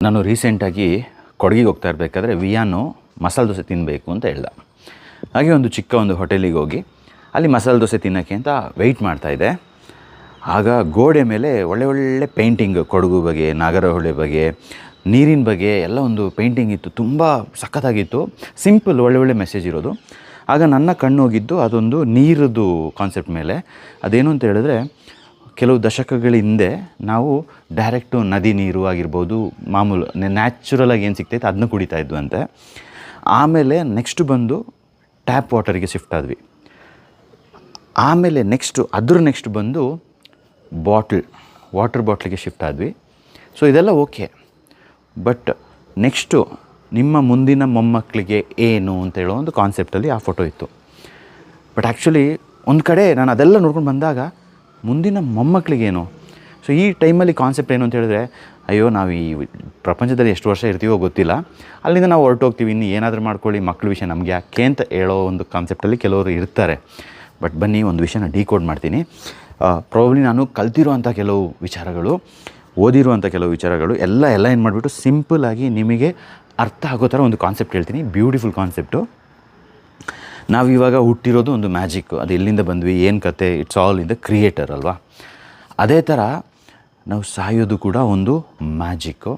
ನಾನು ರೀಸೆಂಟಾಗಿ ಕೊಡಗಿಗೆ ಹೋಗ್ತಾ ಇರಬೇಕಾದ್ರೆ ವಿಯಾನು ಮಸಾಲೆ ದೋಸೆ ತಿನ್ನಬೇಕು ಅಂತ ಹೇಳ್ದ. ಹಾಗೆ ಒಂದು ಚಿಕ್ಕ ಒಂದು ಹೋಟೆಲಿಗೆ ಹೋಗಿ ಅಲ್ಲಿ ಮಸಾಲೆ ದೋಸೆ ತಿನ್ನೋಕ್ಕೆ ಅಂತ ವೆಯ್ಟ್ ಮಾಡ್ತಾಯಿದ್ದೆ. ಆಗ ಗೋಡೆ ಮೇಲೆ ಒಳ್ಳೆ ಪೇಂಟಿಂಗ್, ಕೊಡಗು ಬಗ್ಗೆ, ನಾಗರಹೊಳೆ ಬಗ್ಗೆ, ನೀರಿನ ಬಗ್ಗೆ ಎಲ್ಲ ಒಂದು ಪೇಂಟಿಂಗ್ ಇತ್ತು. ತುಂಬ ಸಖತ್ತಾಗಿತ್ತು, ಸಿಂಪಲ್, ಒಳ್ಳೆ ಮೆಸೇಜ್ ಇರೋದು. ಆಗ ನನ್ನ ಕಣ್ಣು ಹೋಗಿದ್ದು ಅದೊಂದು ನೀರದ್ದು ಕಾನ್ಸೆಪ್ಟ್ ಮೇಲೆ. ಅದೇನು ಅಂತ ಹೇಳಿದ್ರೆ, ಕೆಲವು ದಶಕಗಳ ಹಿಂದೆ ನಾವು ಡೈರೆಕ್ಟು ನದಿ ನೀರು ಆಗಿರ್ಬೋದು, ಮಾಮೂಲು ನ್ಯಾಚುರಲಾಗಿ ಏನು ಸಿಗ್ತೈತೆ ಅದನ್ನ ಕುಡಿತಾ ಇದ್ವು ಅಂತೆ. ಆಮೇಲೆ ನೆಕ್ಸ್ಟ್ ಬಂದು ಟ್ಯಾಪ್ ವಾಟರಿಗೆ ಶಿಫ್ಟ್ ಆದ್ವಿ. ಆಮೇಲೆ ನೆಕ್ಸ್ಟ್ ಬಂದು ವಾಟರ್ ಬಾಟ್ಲಿಗೆ ಶಿಫ್ಟ್ ಆದ್ವಿ. ಸೊ ಇದೆಲ್ಲ ಓಕೆ, ಬಟ್ ನೆಕ್ಸ್ಟು ನಿಮ್ಮ ಮುಂದಿನ ಮೊಮ್ಮಕ್ಕಳಿಗೆ ಏನು ಅಂತ ಹೇಳೋ ಒಂದು ಕಾನ್ಸೆಪ್ಟಲ್ಲಿ ಆ ಫೋಟೋ ಇತ್ತು. ಬಟ್ ಆ್ಯಕ್ಚುಲಿ ಒಂದು ಕಡೆ ನಾನು ಅದೆಲ್ಲ ನೋಡ್ಕೊಂಡು ಬಂದಾಗ ಮುಂದಿನ ಮೊಮ್ಮಕ್ಕಳಿಗೇನು? ಸೊ ಈ ಟೈಮಲ್ಲಿ ಕಾನ್ಸೆಪ್ಟ್ ಏನು ಅಂತ ಹೇಳಿದ್ರೆ, ಅಯ್ಯೋ ನಾವು ಈ ಪ್ರಪಂಚದಲ್ಲಿ ಎಷ್ಟು ವರ್ಷ ಇರ್ತೀವೋ ಗೊತ್ತಿಲ್ಲ, ಅಲ್ಲಿಂದ ನಾವು ಹೊರಟೋಗ್ತೀವಿ, ಇನ್ನು ಏನಾದರೂ ಮಾಡ್ಕೊಳ್ಳಿ, ಮಕ್ಕಳ ವಿಷಯ ನಮಗೆ ಯಾಕೆ ಅಂತ ಹೇಳೋ ಒಂದು ಕಾನ್ಸೆಪ್ಟಲ್ಲಿ ಕೆಲವರು ಇರ್ತಾರೆ. ಬಟ್ ಬನ್ನಿ ಒಂದು ವಿಷಯನ ಡಿಕೋಡ್ ಮಾಡ್ತೀನಿ. ಪ್ರಾಬಬ್ಲಿ ನಾನು ಕಲ್ತಿರುವಂಥ ಕೆಲವು ವಿಚಾರಗಳು, ಓದಿರುವಂಥ ಕೆಲವು ವಿಚಾರಗಳು ಎಲ್ಲ ಏನು ಮಾಡಿಬಿಟ್ಟು ಸಿಂಪಲ್ಲಾಗಿ ನಿಮಗೆ ಅರ್ಥ ಆಗೋ ಥರ ಒಂದು ಕಾನ್ಸೆಪ್ಟ್ ಹೇಳ್ತೀನಿ. Beautiful concept. ನಾವಿವಾಗ ಹುಟ್ಟಿರೋದು ಒಂದು ಮ್ಯಾಜಿಕ್ಕು. ಅದು ಎಲ್ಲಿಂದ ಬಂದ್ವಿ, ಏನು ಕತೆ, it's all in the creator ಅಲ್ವಾ? ಅದೇ ಥರ ನಾವು ಸಾಯೋದು ಕೂಡ ಒಂದು ಮ್ಯಾಜಿಕ್ಕು.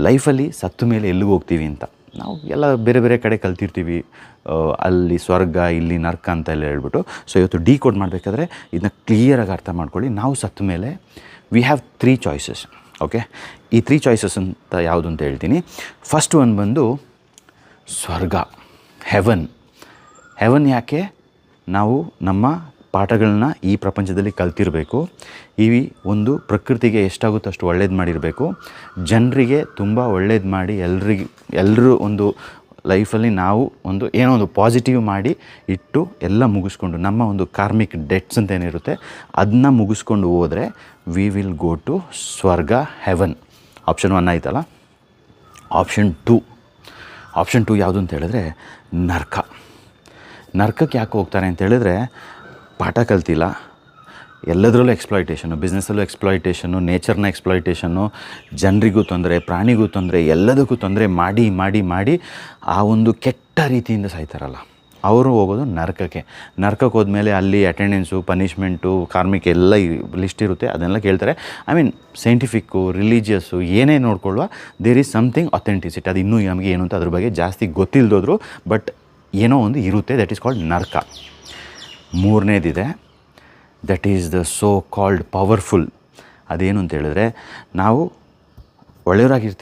ಲೈಫಲ್ಲಿ ಸತ್ತ ಮೇಲೆ ಎಲ್ಲಿಗೆ ಹೋಗ್ತೀವಿ ಅಂತ ನಾವು ಎಲ್ಲ ಬೇರೆ ಕಡೆ ಕಲ್ತಿರ್ತೀವಿ. ಅಲ್ಲಿ ಸ್ವರ್ಗ, ಇಲ್ಲಿ ನರ್ಕ ಅಂತ ಎಲ್ಲ ಹೇಳ್ಬಿಟ್ಟು. ಸೊ ಇವತ್ತು ಡಿಕೋಡ್ ಮಾಡಬೇಕಾದ್ರೆ ಇದನ್ನ ಕ್ಲಿಯರಾಗಿ ಅರ್ಥ ಮಾಡ್ಕೊಳ್ಳಿ. ನಾವು ಸತ್ತ ಮೇಲೆ ವಿ ಹ್ಯಾವ್ 3 ಚಾಯ್ಸಸ್. ಓಕೆ, ಈ 3 ಚಾಯ್ಸಸ್ ಅಂತ ಯಾವುದು ಅಂತ ಹೇಳ್ತೀನಿ. ಫಸ್ಟ್ ಒಂದು ಬಂದು ಸ್ವರ್ಗ, ಹೆವನ್. ಯಾಕೆ? ನಾವು ನಮ್ಮ ಪಾಠಗಳನ್ನ ಈ ಪ್ರಪಂಚದಲ್ಲಿ ಕಲ್ತಿರಬೇಕು. ಈ ಒಂದು ಪ್ರಕೃತಿಗೆ ಎಷ್ಟಾಗುತ್ತೋ ಅಷ್ಟು ಒಳ್ಳೇದು ಮಾಡಿರಬೇಕು. ಜನರಿಗೆ ತುಂಬ ಒಳ್ಳೇದು ಮಾಡಿ ಎಲ್ಲರೂ ಒಂದು ಲೈಫಲ್ಲಿ ನಾವು ಏನೋ ಒಂದು ಪಾಸಿಟಿವ್ ಮಾಡಿ ಇಟ್ಟು ಎಲ್ಲ ಮುಗಿಸ್ಕೊಂಡು ನಮ್ಮ ಒಂದು ಕಾರ್ಮಿಕ್ ಡೆಟ್ಸ್ ಅಂತ ಏನಿರುತ್ತೆ ಅದನ್ನ ಮುಗಿಸ್ಕೊಂಡು ಹೋದರೆ ವಿ ವಿಲ್ ಗೋ ಟು ಸ್ವರ್ಗ, ಹೆವನ್. ಆಪ್ಷನ್ 1 ಆಯ್ತಲ್ಲ. ಆಪ್ಷನ್ 2 ಯಾವುದು ಅಂತ ಹೇಳಿದ್ರೆ ನರ್ಕಕ್ಕೆ ಯಾಕೆ ಹೋಗ್ತಾರೆ ಅಂತ ಹೇಳಿದ್ರೆ, ಪಾಠ ಕಲ್ತಿಲ್ಲ, ಎಲ್ಲದರಲ್ಲೂ ಎಕ್ಸ್ಪ್ಲಾಯ್ಟೇಷನ್ನು, ಬಿಸ್ನೆಸ್ಸಲ್ಲೂ ಎಕ್ಸ್ಪ್ಲಾಯ್ಟೇಷನ್ನು, ನೇಚರ್ನ ಎಕ್ಸ್ಪ್ಲಾಯ್ಟೇಷನ್ನು, ಜನರಿಗೂ ತೊಂದರೆ, ಪ್ರಾಣಿಗೂ ತೊಂದರೆ, ಎಲ್ಲದಕ್ಕೂ ತೊಂದರೆ ಮಾಡಿ ಆ ಒಂದು ಕೆಟ್ಟ ರೀತಿಯಿಂದ ಸಾಯ್ತಾರಲ್ಲ, ಅವರು ಹೋಗೋದು ನರಕಕ್ಕೆ ಹೋದ್ಮೇಲೆ ಅಲ್ಲಿ ಅಟೆಂಡೆನ್ಸು, ಪನಿಷ್ಮೆಂಟು, ಕಾರ್ಮಿಕ ಎಲ್ಲ ಲಿಸ್ಟ್ ಇರುತ್ತೆ. ಅದನ್ನೆಲ್ಲ ಕೇಳ್ತಾರೆ. ಸೈಂಟಿಫಿಕ್ಕು, ರಿಲಿಜಿಯಸ್ಸು ಏನೇ ನೋಡ್ಕೊಳ್ಳುವ, ದೇರ್ ಈಸ್ ಸಮಥಿಂಗ್ ಅಥೆಂಟಿಸಿಟಿ. ಅದು ಇನ್ನೂ ನಮಗೆ ಏನು ಅಂತ ಅದ್ರ ಬಗ್ಗೆ ಜಾಸ್ತಿ ಗೊತ್ತಿಲ್ಲದೋದ್ರು, ಬಟ್ ಏನೋ ಒಂದು ಇರುತ್ತೆ. ದಟ್ ಈಸ್ ಕಾಲ್ಡ್ ನರ್ಕ. 3ನೇದಿದೆ, that is the so called powerful. ಅದೇನು ಅಂತ ಹೇಳಿದ್ರೆ, ನಾವು ಒಳ್ಳೆಯವರಾಗಿರ್ತೀವಿ,